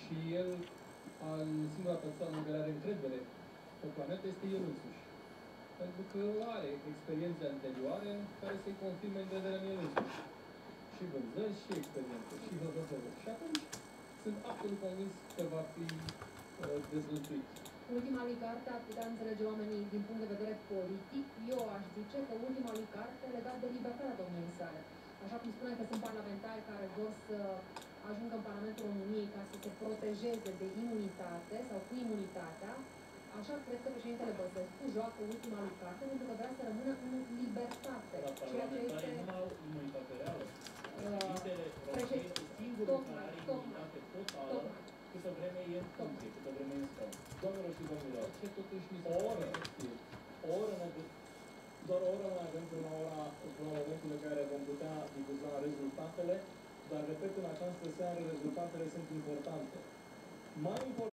Și el, singura persoană în care are încredere pe planetă este el însuși. Pentru că are experiențe anterioare care să-i confirme încrederea în el însuși. Și vânzări, și experiențe, și hăhăhăuri. Și atunci sunt absolut convins că va fi dezvăluit. Ultima lui carte ar putea înțelege oamenii din punct de vedere politic. Eu aș zice că ultima lui carte legat de libertatea domniei sale. Așa cum spuneam că sunt parlamentari care vor să ajungă în Parlamentul României ca să se protejeze de imunitate sau cu imunitatea, așa cred că președintele Băsescu joacă ultima lui carte pentru că vrea să rămână în libertate. Dar parlamentarii nu au imunitate reală. Președintele este singurul care are imunitate totală câtă vreme e în funcție, câtă vreme e în scaun. Doamnelor și domnilor, o oră doar o oră mai avem până momentul în care vom putea difuza rezultatele, dar repet, în această seară rezultatele sunt importante. Mai important